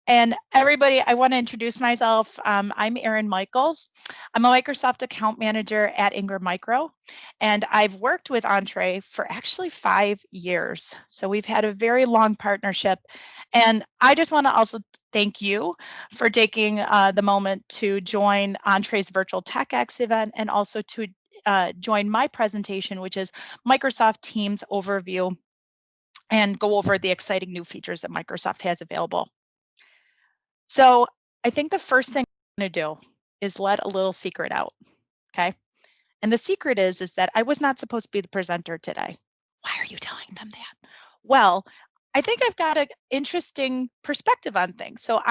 And everybody, I want to introduce myself. I'm Erin Michaels. I'm a Microsoft account manager at Ingram Micro, and I've worked with Entree for actually 5 years. So we've had a very long partnership. And I just want to also thank you for taking the moment to join Entree's Virtual TechX event and also to join my presentation, which is Microsoft Teams Overview, and go over the exciting new features that Microsoft has available. So I think the first thing I'm going to do is let a little secret out, okay? And the secret is that I was not supposed to be the presenter today. Why are you telling them that? Well, I think I've got an interesting perspective on things. So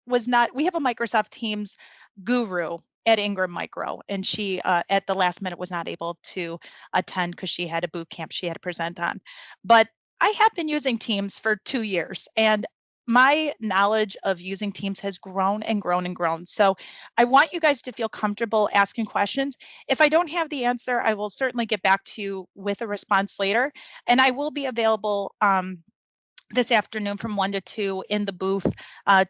we have a Microsoft Teams guru at Ingram Micro, and she at the last minute was not able to attend because she had a boot camp she had to present on. But I have been using Teams for 2 years, and my knowledge of using Teams has grown and grown and grown. So I want you guys to feel comfortable asking questions. If I don't have the answer, I will certainly get back to you with a response later. And I will be available this afternoon from 1 to 2 in the booth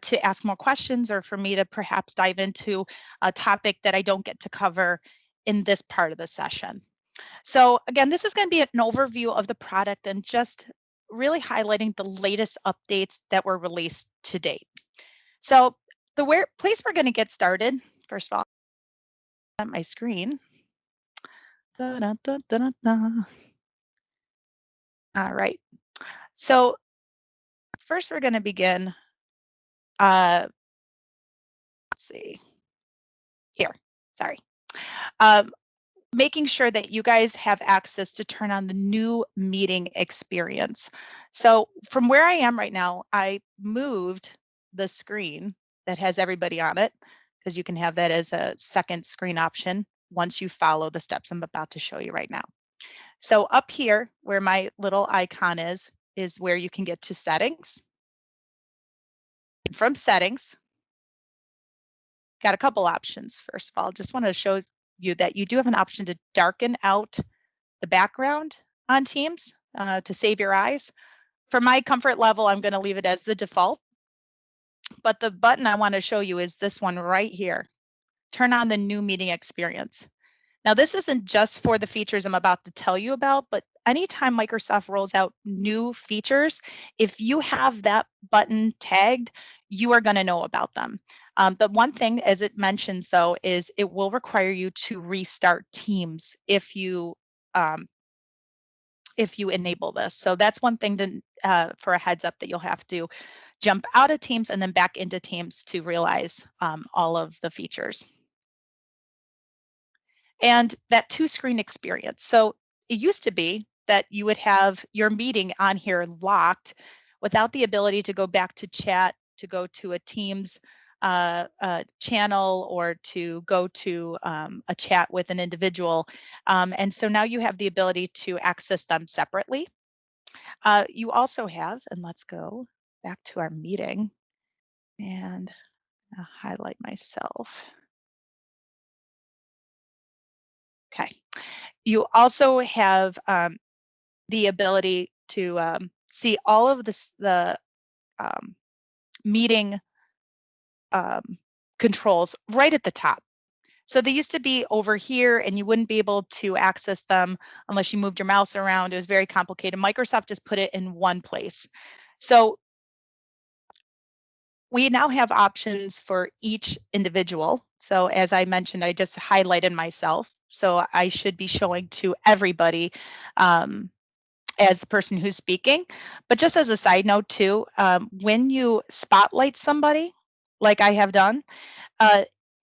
to ask more questions, or for me to perhaps dive into a topic that I don't get to cover in this part of the session. So again, this is going to be an overview of the product and just really highlighting the latest updates that were released to date. So the place we're going to get started, first of all, on my screen. Da, da, da, da, da. All right. So first we're going to begin. Let's see. Here, sorry. Making sure that you guys have access to turn on the new meeting experience. So from where I am right now, I moved the screen that has everybody on it, because you can have that as a second screen option once you follow the steps I'm about to show you right now. So up here where my little icon is where you can get to settings. And from settings, got a couple options. First of all, just want to show you that you do have an option to darken out the background on Teams to save your eyes. For my comfort level, I'm going to leave it as the default. But the button I want to show you is this one right here. Turn on the new meeting experience. Now, this isn't just for the features I'm about to tell you about, but anytime Microsoft rolls out new features, if you have that button tagged, you are going to know about them. But one thing, as it mentions, though, is it will require you to restart Teams if you enable this. So that's one thing to, for a heads up, that you'll have to jump out of Teams and then back into Teams to realize all of the features. And that two-screen experience. So it used to be that you would have your meeting on here locked without the ability to go back to chat, to go to a Teams channel, or to go to a chat with an individual. And so now you have the ability to access them separately. You also have, and let's go back to our meeting, and I'll highlight myself. Okay. You also have the ability to see all of the meeting controls right at the top. So they used to be over here, and you wouldn't be able to access them unless you moved your mouse around. It was very complicated. Microsoft just put it in one place. So we now have options for each individual. So as I mentioned, I just highlighted myself. So I should be showing to everybody as the person who's speaking. But just as a side note too, when you spotlight somebody, like I have done,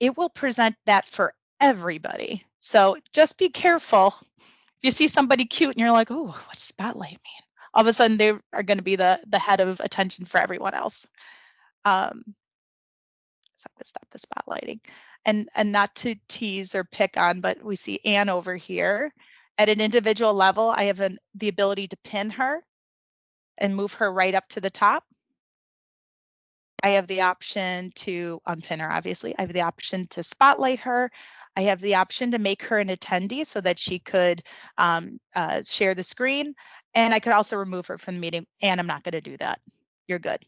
it will present that for everybody. So just be careful. If you see somebody cute and you're like, oh, what's spotlight mean? All of a sudden they are going to be the head of attention for everyone else. So I'm going to stop the spotlighting. And not to tease or pick on, but we see Anne over here. At an individual level, I have the ability to pin her and move her right up to the top. I have the option to unpin her, obviously. I have the option to spotlight her. I have the option to make her an attendee so that she could share the screen. And I could also remove her from the meeting, and I'm not going to do that. You're good.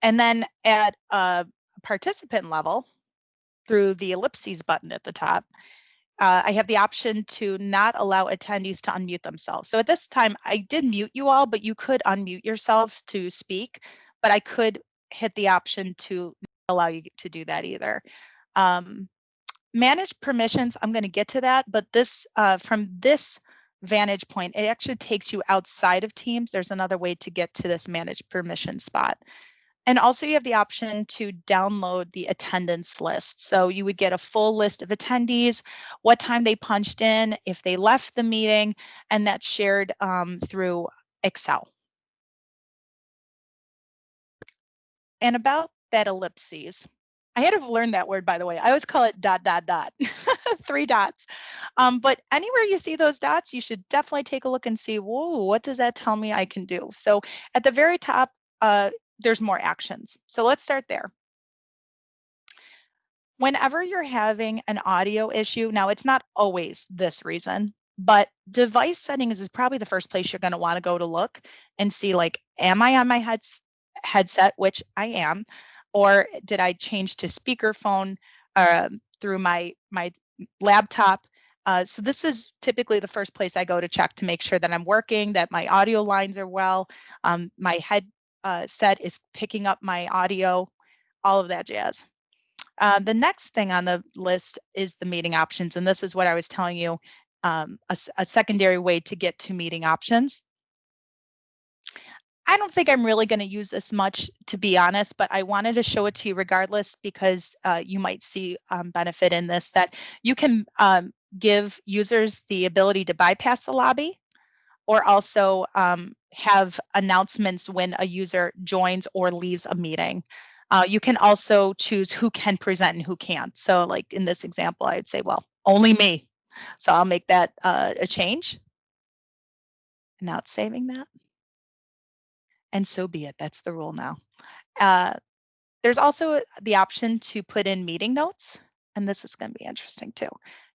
And then at a participant level, through the ellipses button at the top, I have the option to not allow attendees to unmute themselves. So at this time, I did mute you all, but you could unmute yourself to speak, but I could hit the option to allow you to do that either. Manage permissions, I'm going to get to that, but this from this vantage point, it actually takes you outside of Teams. There's another way to get to this manage permission spot. And also you have the option to download the attendance list. So you would get a full list of attendees, what time they punched in, if they left the meeting, and that's shared through Excel. And about that ellipses, I had to learn that word, by the way. I always call it dot, dot, dot, 3 dots. But anywhere you see those dots, you should definitely take a look and see, whoa, what does that tell me I can do? So at the very top, there's more actions. So let's start there. Whenever you're having an audio issue, now it's not always this reason, but device settings is probably the first place you're going to want to go to look and see, like, am I on my headset, which I am, or did I change to speakerphone through my laptop? So this is typically the first place I go to check to make sure that I'm working, that my audio lines are well, my headset is picking up my audio, all of that jazz. The next thing on the list is the meeting options, and this is what I was telling you, a secondary way to get to meeting options. I don't think I'm really going to use this much, to be honest, but I wanted to show it to you regardless because you might see benefit in this, that you can give users the ability to bypass the lobby, or also have announcements when a user joins or leaves a meeting. You can also choose who can present and who can't. So like in this example, I'd say, well, only me. So I'll make that a change. Now it's saving that. And so be it. That's the rule now. There's also the option to put in meeting notes. And this is going to be interesting too,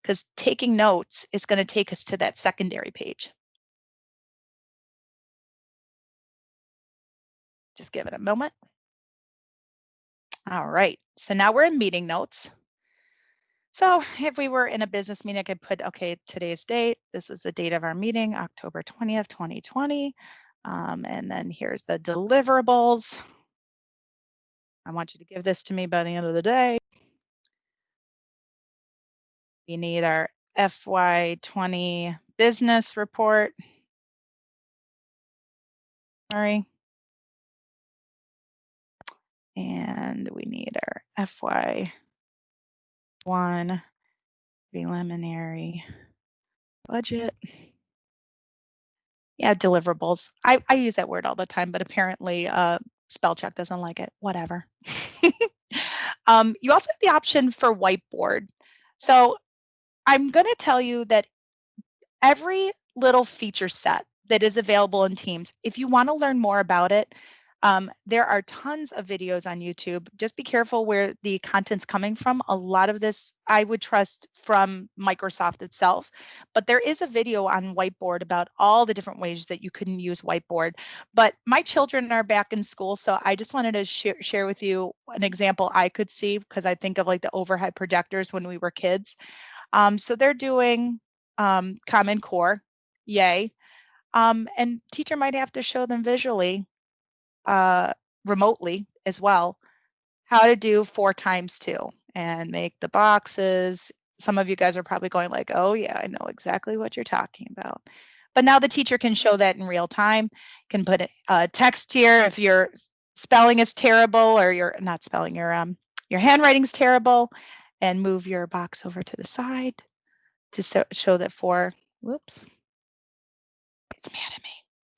because taking notes is going to take us to that secondary page. Just give it a moment. All right, so now we're in meeting notes. So if we were in a business meeting, I could put, okay, today's date, this is the date of our meeting, October 20th, 2020. And then here's the deliverables. I want you to give this to me by the end of the day. We need our FY20 business report. Sorry. And we need our FY1 preliminary budget. Yeah, deliverables. I use that word all the time, but apparently spell check doesn't like it. Whatever. You also have the option for whiteboard. So I'm going to tell you that every little feature set that is available in Teams, if you want to learn more about it, there are tons of videos on YouTube. Just be careful where the content's coming from. A lot of this I would trust from Microsoft itself, but there is a video on Whiteboard about all the different ways that you can use Whiteboard. But my children are back in school, so I just wanted to share with you an example I could see, because I think of like the overhead projectors when we were kids. So they're doing Common Core, yay. And teacher might have to show them visually remotely as well, how to do 4 times 2 and make the boxes. Some of you guys are probably going like, oh yeah, I know exactly what you're talking about. But now the teacher can show that in real time, can put text here if your spelling is terrible, or your not spelling, your handwriting's terrible, and move your box over to the side to show that 4, whoops, it's mad at me.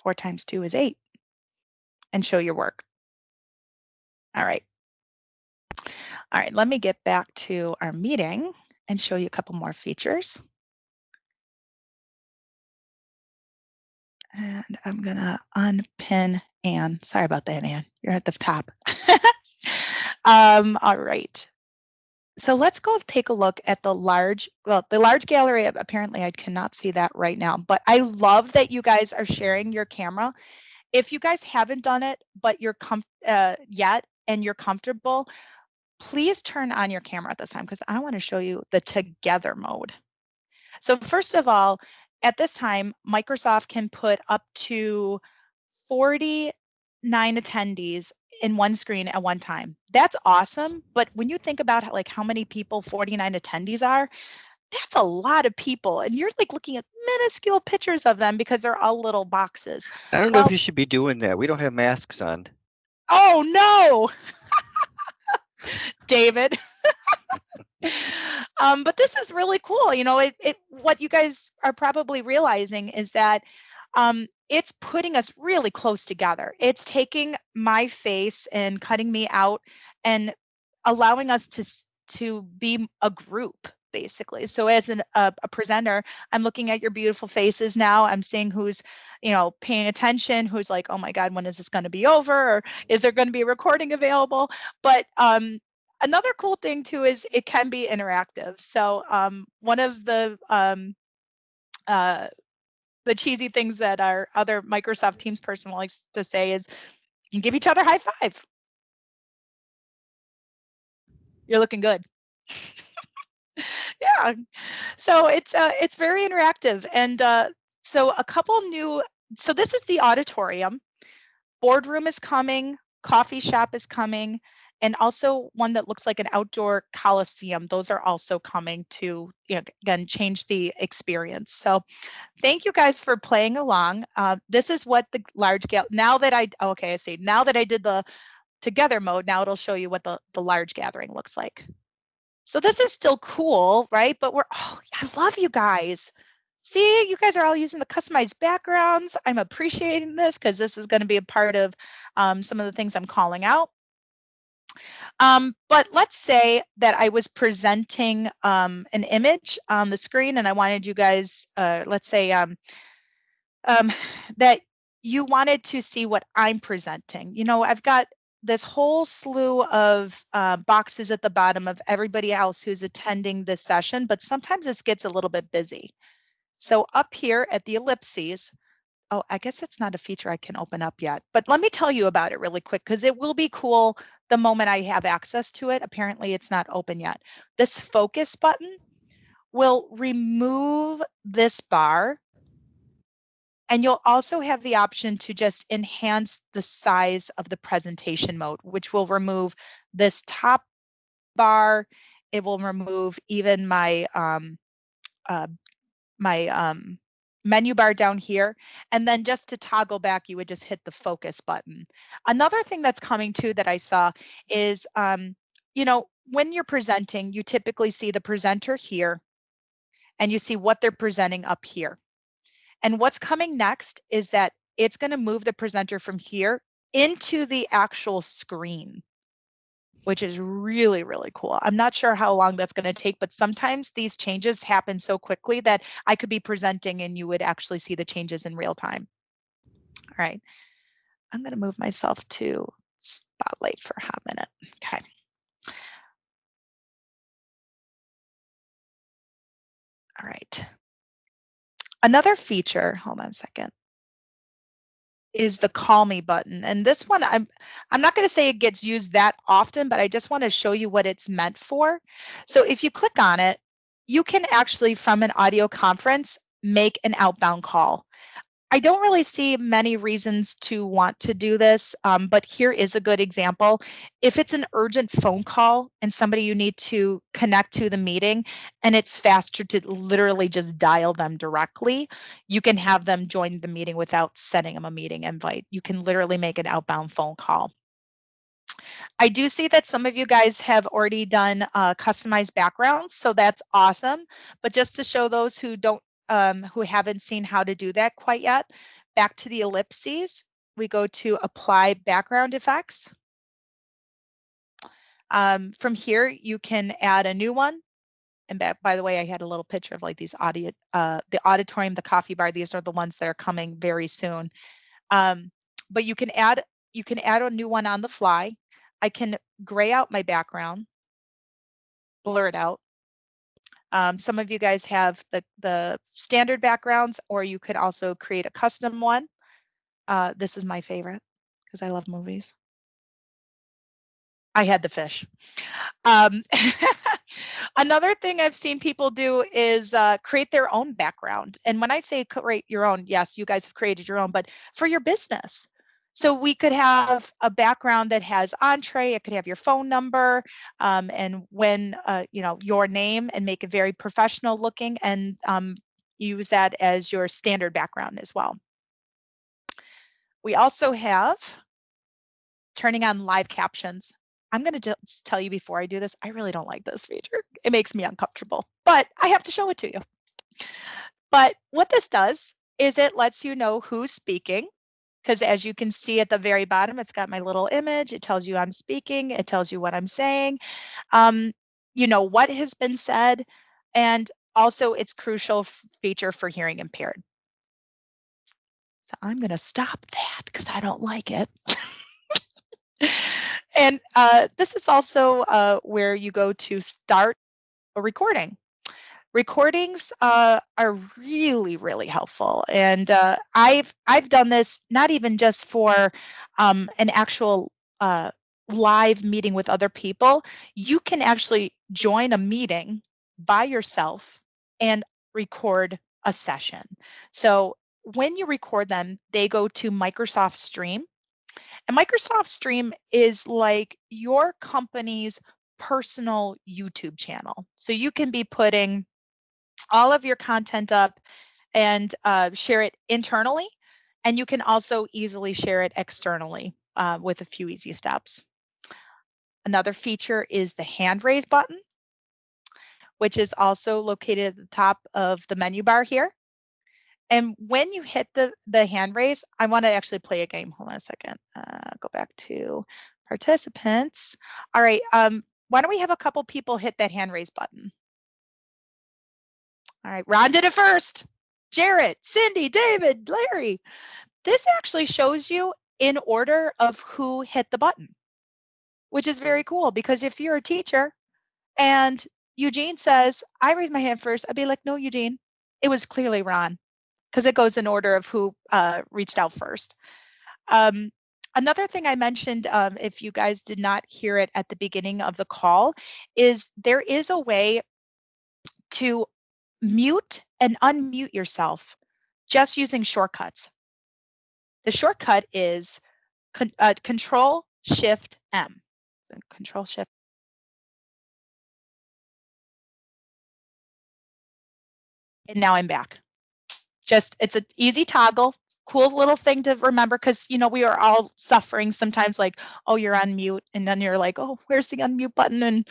4 times 2 is 8, and show your work. All right. All right, let me get back to our meeting and show you a couple more features. And I'm gonna unpin Anne. Sorry about that, Anne. You're at the top. All right. So let's go take a look at the large gallery. Apparently I cannot see that right now, but I love that you guys are sharing your camera. If you guys haven't done it, but you're yet, and you're comfortable, please turn on your camera at this time because I want to show you the together mode. So first of all, at this time, Microsoft can put up to 49 attendees in one screen at one time. That's awesome. But when you think about how many people 49 attendees are, that's a lot of people. And you're like looking at minuscule pictures of them because they're all little boxes. I don't know if you should be doing that. We don't have masks on. Oh no, David. But this is really cool. What you guys are probably realizing is that it's putting us really close together. It's taking my face and cutting me out and allowing us to be a group, basically. So as a presenter, I'm looking at your beautiful faces now. I'm seeing who's, paying attention, who's like, oh my God, when is this going to be over? Or is there going to be a recording available? But another cool thing too is it can be interactive. So one of the cheesy things that our other Microsoft Teams person likes to say is, you can give each other a high five. You're looking good. Yeah. So it's very interactive. And so a couple new, so this is the auditorium. Boardroom is coming, coffee shop is coming, and also one that looks like an outdoor coliseum. Those are also coming to, again, change the experience. So thank you guys for playing along. This is what the large now that I see, now that I did the together mode, now it'll show you what the large gathering looks like. So this is still cool, right? But I love you guys. See, you guys are all using the customized backgrounds. I'm appreciating this because this is going to be a part of some of the things I'm calling out. But let's say that I was presenting an image on the screen and I wanted you guys, let's say that you wanted to see what I'm presenting. I've got this whole slew of boxes at the bottom of everybody else who's attending this session, but sometimes this gets a little bit busy. So up here at the ellipses, oh, I guess it's not a feature I can open up yet, but let me tell you about it really quick because it will be cool the moment I have access to it. Apparently it's not open yet. This focus button will remove this bar, and you'll also have the option to just enhance the size of the presentation mode, which will remove this top bar. It will remove even my menu bar down here. And then just to toggle back, you would just hit the focus button. Another thing that's coming too that I saw is, when you're presenting, you typically see the presenter here and you see what they're presenting up here. And what's coming next is that it's going to move the presenter from here into the actual screen, which is really, really cool. I'm not sure how long that's going to take, but sometimes these changes happen so quickly that I could be presenting and you would actually see the changes in real time. All right, I'm going to move myself to Spotlight for a hot minute. Okay. All right. Another feature, hold on a second, is the call me button. And this one, I'm not going to say it gets used that often, but I just want to show you what it's meant for. So if you click on it, you can actually, from an audio conference, make an outbound call. I don't really see many reasons to want to do this, but here is a good example. If it's an urgent phone call and somebody you need to connect to the meeting and it's faster to literally just dial them directly, you can have them join the meeting without sending them a meeting invite. You can literally make an outbound phone call. I do see that some of you guys have already done customized backgrounds, so that's awesome. But just to show those who haven't seen how to do that quite yet, back to the ellipses, we go to apply background effects. From here, you can add a new one. And by the way, I had a little picture of like these the auditorium, the coffee bar. These are the ones that are coming very soon. But you can add a new one on the fly. I can gray out my background, blur it out. Some of you guys have the standard backgrounds, or you could also create a custom one. This is my favorite because I love movies. I had the fish. Um, Another thing I've seen people do is create their own background. And when I say create your own, yes, you guys have created your own, but for your business. So we could have a background that has entree. It could have your phone number, and when your name, and make it very professional looking, and use that as your standard background as well. We also have turning on live captions. I'm going to just tell you before I do this, I really don't like this feature. It makes me uncomfortable, but I have to show it to you. But what this does is it lets you know who's speaking, because as you can see at the very bottom, it's got my little image. It tells you I'm speaking. It tells you what I'm saying, what has been said, and also it's crucial feature for hearing impaired. So I'm going to stop that because I don't like it. And this is also where you go to start a recording. Recordings are really, really helpful. And I've done this not even just for an actual live meeting with other people. You can actually join a meeting by yourself and record a session. So when you record them, they go to Microsoft Stream. And Microsoft Stream is like your company's personal YouTube channel. So you can be putting all of your content up and share it internally. And you can also easily share it externally with a few easy steps. Another feature is the hand raise button, which is also located at the top of the menu bar here. And when you hit the hand raise, I want to actually play a game. Hold on a second. Go back to participants. All right. Why don't we have a couple people hit that hand raise button? All right. Ron did it first. Jarrett, Cindy, David, Larry. This actually shows you in order of who hit the button, which is very cool, because if you're a teacher and Eugene says, I raised my hand first, I'd be like, no, Eugene, it was clearly Ron, because it goes in order of who reached out first. Another thing I mentioned, if you guys did not hear it at the beginning of the call, is there is a way to mute and unmute yourself just using shortcuts. The shortcut is Control Shift M. Control Shift. And now I'm back. It's an easy toggle, cool little thing to remember, because we are all suffering sometimes, like, oh, you're on mute, and then you're like, oh, where's the unmute button? And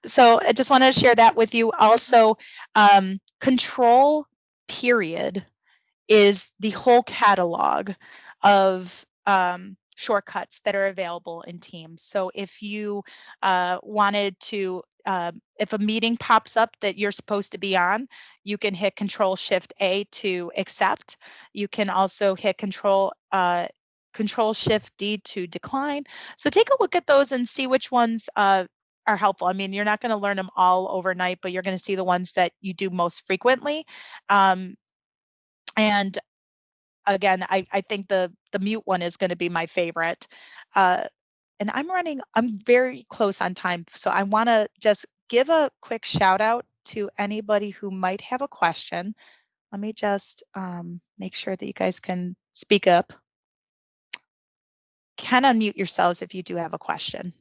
so I just wanted to share that with you. Also, Control Period is the whole catalog of shortcuts that are available in Teams. So if you wanted to, if a meeting pops up that you're supposed to be on, you can hit Control Shift A to accept. You can also hit Control Shift D to decline. So take a look at those and see which ones are helpful. I mean, you're not going to learn them all overnight, but you're going to see the ones that you do most frequently. And again, I think the mute one is going to be my favorite. And I'm very close on time, so I want to just give a quick shout out to anybody who might have a question. Let me just make sure that you guys can speak up. Can unmute yourselves if you do have a question.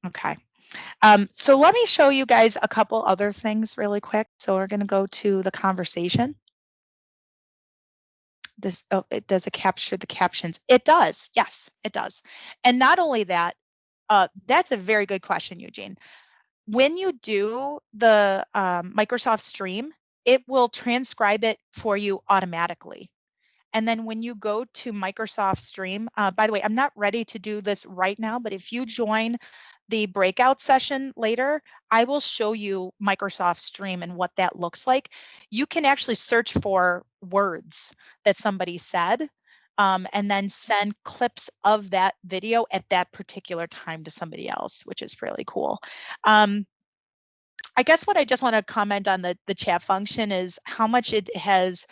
Okay. So let me show you guys a couple other things really quick. So we're going to go to the conversation. Does it capture the captions? It does. Yes, it does. And not only that, that's a very good question, Eugene. When you do the Microsoft Stream, it will transcribe it for you automatically. And then when you go to Microsoft Stream, by the way, I'm not ready to do this right now, but if you join the breakout session later, I will show you Microsoft Stream and what that looks like. You can actually search for words that somebody said, and then send clips of that video at that particular time to somebody else, which is really cool. I guess what I just want to comment on the chat function is how much it has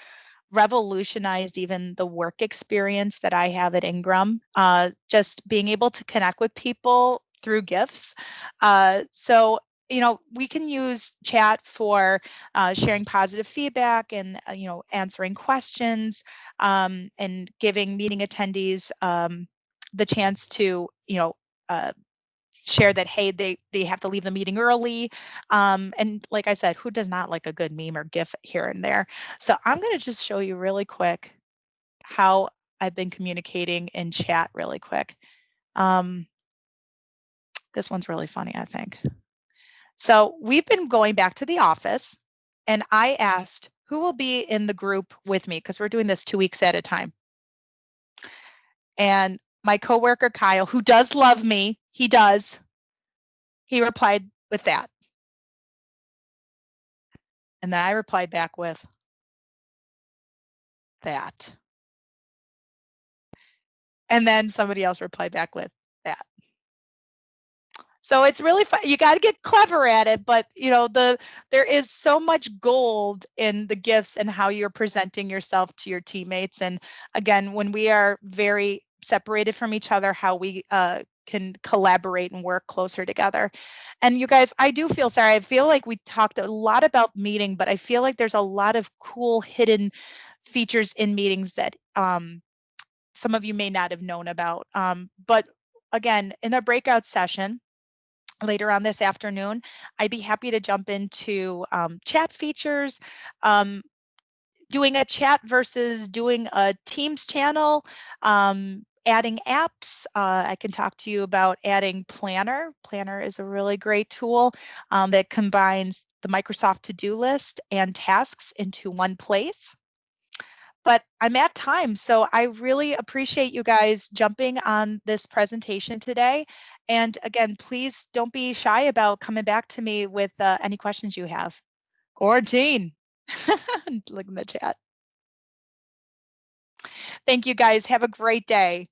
revolutionized even the work experience that I have at Ingram. Just being able to connect with people through GIFs. So we can use chat for sharing positive feedback and answering questions, and giving meeting attendees the chance to share that, hey, they have to leave the meeting early, and like I said, who does not like a good meme or GIF here and there? So I'm going to just show you really quick how I've been communicating in chat really quick. This one's really funny, I think. So we've been going back to the office, and I asked who will be in the group with me, because we're doing this 2 weeks at a time. And my coworker Kyle, who does love me, he replied with that. And then I replied back with that. And then somebody else replied back with that. So it's really fun. You got to get clever at it, but there is so much gold in the gifts and how you're presenting yourself to your teammates. And again, when we are very separated from each other, how we can collaborate and work closer together. And you guys, I do feel sorry. I feel like we talked a lot about meeting, but I feel like there's a lot of cool hidden features in meetings that some of you may not have known about. But again, in the breakout session later on this afternoon, I'd be happy to jump into chat features, doing a chat versus doing a Teams channel, adding apps. I can talk to you about adding Planner. Planner is a really great tool that combines the Microsoft to-do list and tasks into one place. But I'm at time, so I really appreciate you guys jumping on this presentation today. And again, please don't be shy about coming back to me with any questions you have. Quarantine. Look in the chat. Thank you guys. Have a great day.